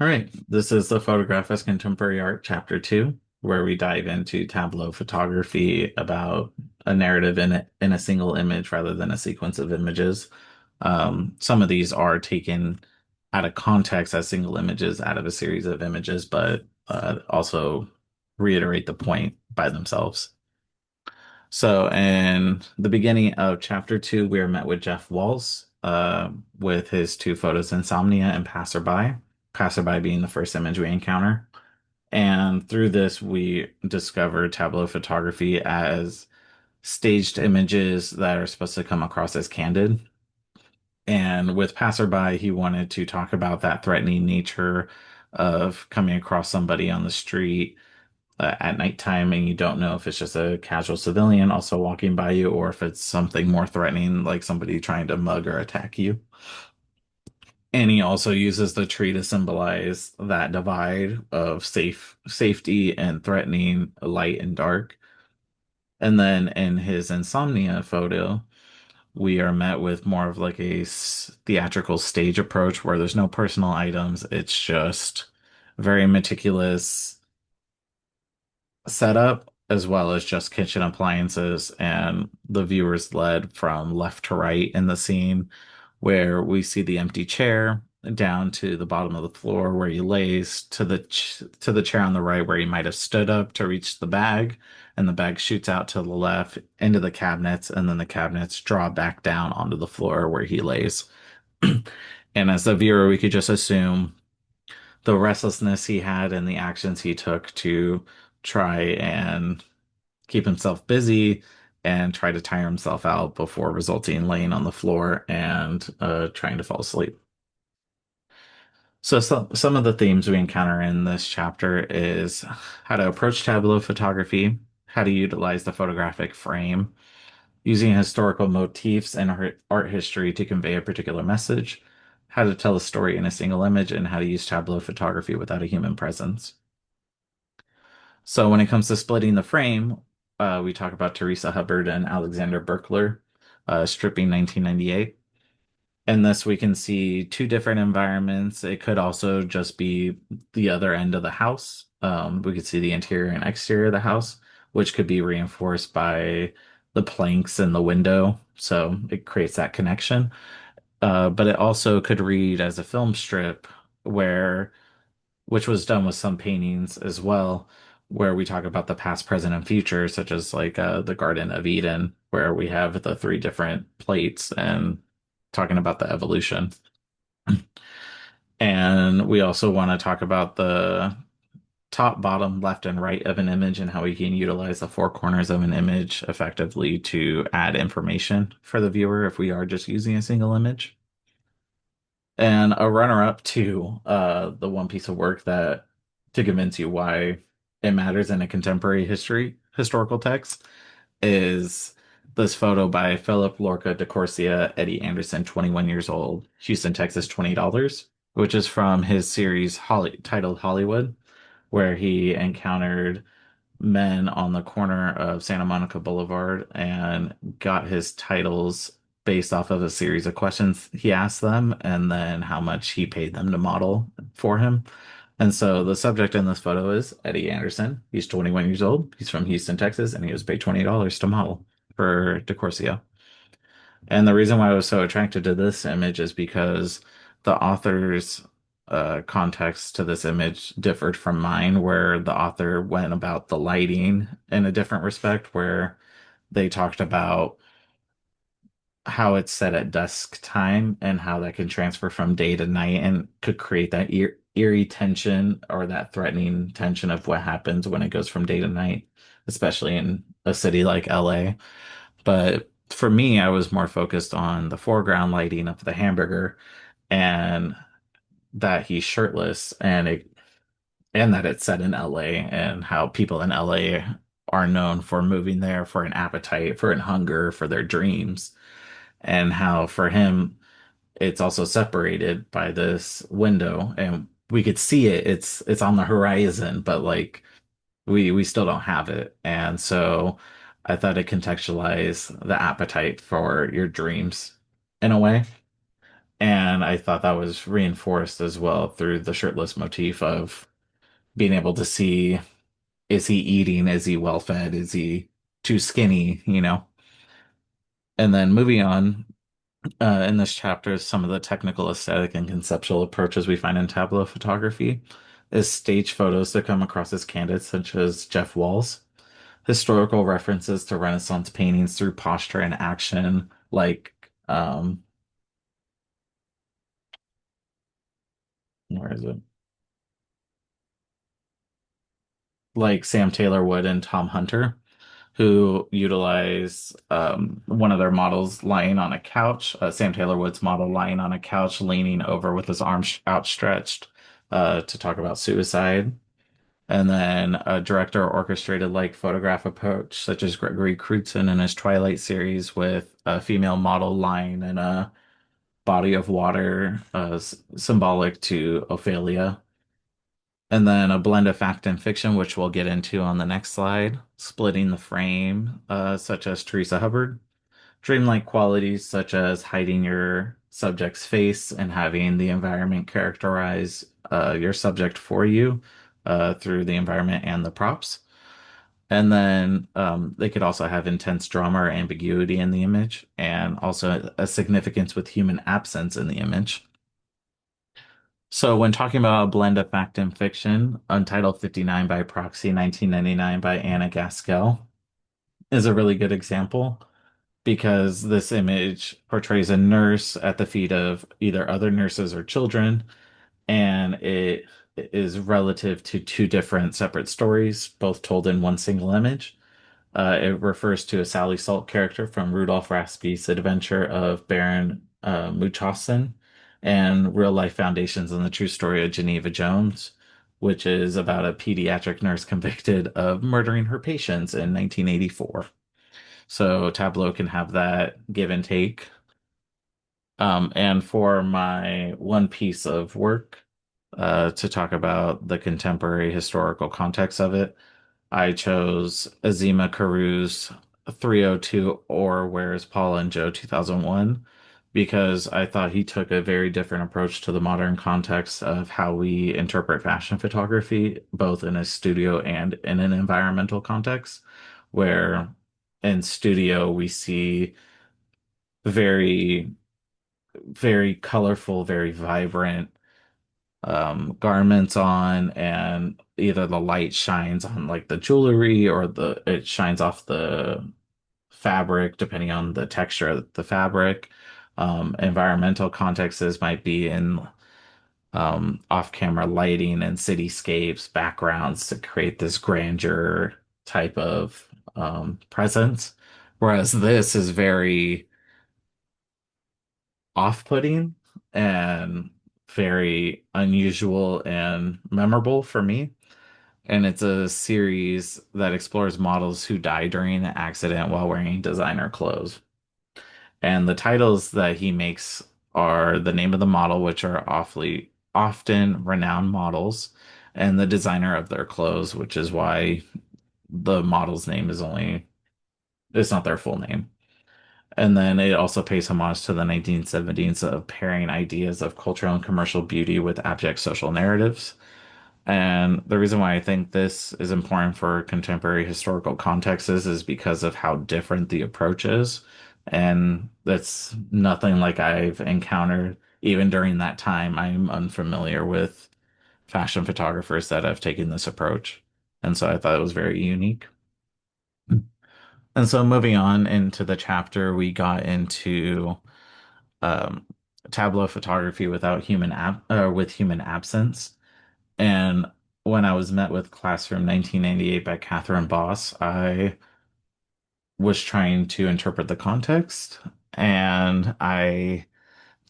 All right, this is the Photograph as Contemporary Art, Chapter 2, where we dive into tableau photography about a narrative in a single image rather than a sequence of images. Some of these are taken out of context as single images out of a series of images, but also reiterate the point by themselves. So, in the beginning of Chapter 2, we are met with Jeff Walls with his two photos, Insomnia and Passerby. Passerby being the first image we encounter. And through this, we discover tableau photography as staged images that are supposed to come across as candid. And with Passerby, he wanted to talk about that threatening nature of coming across somebody on the street at nighttime and you don't know if it's just a casual civilian also walking by you or if it's something more threatening, like somebody trying to mug or attack you. And he also uses the tree to symbolize that divide of safety and threatening light and dark. And then in his insomnia photo, we are met with more of like a theatrical stage approach where there's no personal items. It's just very meticulous setup as well as just kitchen appliances, and the viewers led from left to right in the scene where we see the empty chair down to the bottom of the floor where he lays to the chair on the right where he might have stood up to reach the bag, and the bag shoots out to the left into the cabinets, and then the cabinets draw back down onto the floor where he lays. And as the viewer, we could just assume the restlessness he had and the actions he took to try and keep himself busy and try to tire himself out before resulting in laying on the floor and trying to fall asleep. So some of the themes we encounter in this chapter is how to approach tableau photography, how to utilize the photographic frame, using historical motifs and art history to convey a particular message, how to tell a story in a single image, and how to use tableau photography without a human presence. So when it comes to splitting the frame, we talk about Teresa Hubbard and Alexander Berkler, stripping 1998. In this, we can see two different environments. It could also just be the other end of the house. We could see the interior and exterior of the house, which could be reinforced by the planks in the window. So it creates that connection. But it also could read as a film strip where which was done with some paintings as well, where we talk about the past, present, and future, such as like the Garden of Eden, where we have the three different plates and talking about the evolution. And we also want to talk about the top, bottom, left, and right of an image and how we can utilize the four corners of an image effectively to add information for the viewer if we are just using a single image. And a runner-up to the one piece of work that to convince you why it matters in a contemporary historical text is this photo by Philip Lorca de Corsia, Eddie Anderson, 21 years old, Houston, Texas, $20, which is from his series titled Hollywood, where he encountered men on the corner of Santa Monica Boulevard and got his titles based off of a series of questions he asked them and then how much he paid them to model for him. And so the subject in this photo is Eddie Anderson. He's 21 years old. He's from Houston, Texas, and he was paid $20 to model for DeCorsia. And the reason why I was so attracted to this image is because the author's context to this image differed from mine, where the author went about the lighting in a different respect, where they talked about how it's set at dusk time and how that can transfer from day to night and could create that eerie tension or that threatening tension of what happens when it goes from day to night, especially in a city like LA. But for me, I was more focused on the foreground lighting of the hamburger and that he's shirtless and that it's set in LA and how people in LA are known for moving there for an appetite, for an hunger, for their dreams, and how for him it's also separated by this window and we could see it. It's on the horizon, but like we still don't have it. And so I thought it contextualized the appetite for your dreams in a way. And I thought that was reinforced as well through the shirtless motif of being able to see, is he eating? Is he well fed? Is he too skinny? And then moving on, in this chapter, some of the technical, aesthetic, and conceptual approaches we find in tableau photography is stage photos that come across as candid, such as Jeff Walls, historical references to Renaissance paintings through posture and action, like where is it? Like Sam Taylor Wood and Tom Hunter, who utilize one of their models lying on a couch, Sam Taylor Wood's model lying on a couch, leaning over with his arms outstretched to talk about suicide. And then a director orchestrated like photograph approach, such as Gregory Crutzen in his Twilight series, with a female model lying in a body of water, symbolic to Ophelia. And then a blend of fact and fiction, which we'll get into on the next slide, splitting the frame, such as Teresa Hubbard. Dreamlike qualities, such as hiding your subject's face and having the environment characterize your subject for you through the environment and the props. And then they could also have intense drama or ambiguity in the image, and also a significance with human absence in the image. So, when talking about a blend of fact and fiction, Untitled 59 by Proxy, 1999 by Anna Gaskell is a really good example because this image portrays a nurse at the feet of either other nurses or children, and it is relative to two different separate stories, both told in one single image. It refers to a Sally Salt character from Rudolph Raspi's Adventure of Baron Munchausen and Real Life Foundations on the True Story of Geneva Jones, which is about a pediatric nurse convicted of murdering her patients in 1984. So Tableau can have that give and take. And for my one piece of work, to talk about the contemporary historical context of it, I chose Azima Karu's 302 or Where's Paula and Joe 2001 because I thought he took a very different approach to the modern context of how we interpret fashion photography, both in a studio and in an environmental context, where in studio we see very, very colorful, very vibrant garments on, and either the light shines on like the jewelry or the it shines off the fabric depending on the texture of the fabric. Environmental contexts might be in off-camera lighting and cityscapes, backgrounds to create this grandeur type of presence. Whereas this is very off-putting and very unusual and memorable for me. And it's a series that explores models who die during an accident while wearing designer clothes. And the titles that he makes are the name of the model, which are awfully often renowned models, and the designer of their clothes, which is why the model's name is only, it's not their full name. And then it also pays homage to the 1970s of pairing ideas of cultural and commercial beauty with abject social narratives. And the reason why I think this is important for contemporary historical contexts is because of how different the approach is. And that's nothing like I've encountered even during that time. I'm unfamiliar with fashion photographers that have taken this approach. And so I thought it was very unique. And so moving on into the chapter, we got into um, tableau photography without with human absence. And when I was met with Classroom 1998 by Catherine Boss, I was trying to interpret the context, and I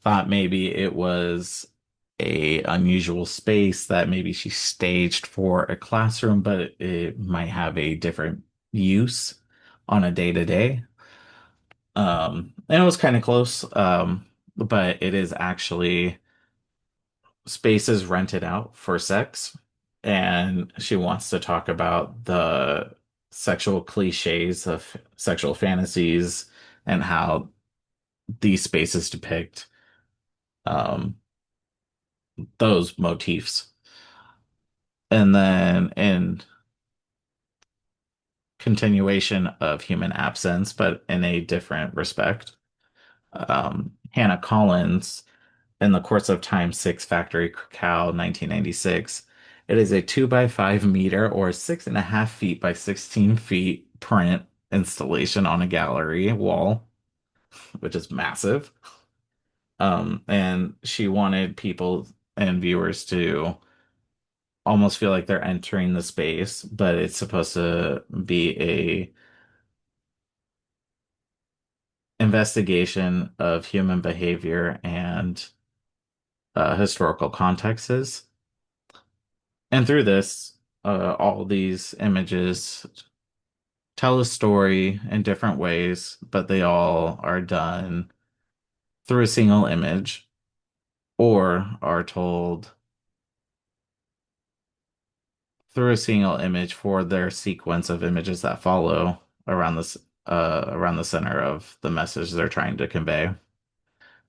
thought maybe it was a unusual space that maybe she staged for a classroom, but it might have a different use on a day to day. And it was kind of close, but it is actually spaces rented out for sex, and she wants to talk about the sexual cliches of sexual fantasies and how these spaces depict um, those motifs. And then in continuation of human absence, but in a different respect, Hannah Collins in the Course of Time 6 Factory Cacao 1996. It is a 2 by 5 meter or 6.5 feet by 16 feet print installation on a gallery wall, which is massive. And she wanted people and viewers to almost feel like they're entering the space, but it's supposed to be a investigation of human behavior and historical contexts. And through this, all these images tell a story in different ways, but they all are done through a single image or are told through a single image for their sequence of images that follow around this around the center of the message they're trying to convey.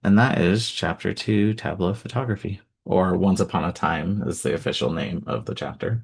And that is chapter 2, tableau photography, or Once Upon a Time is the official name of the chapter.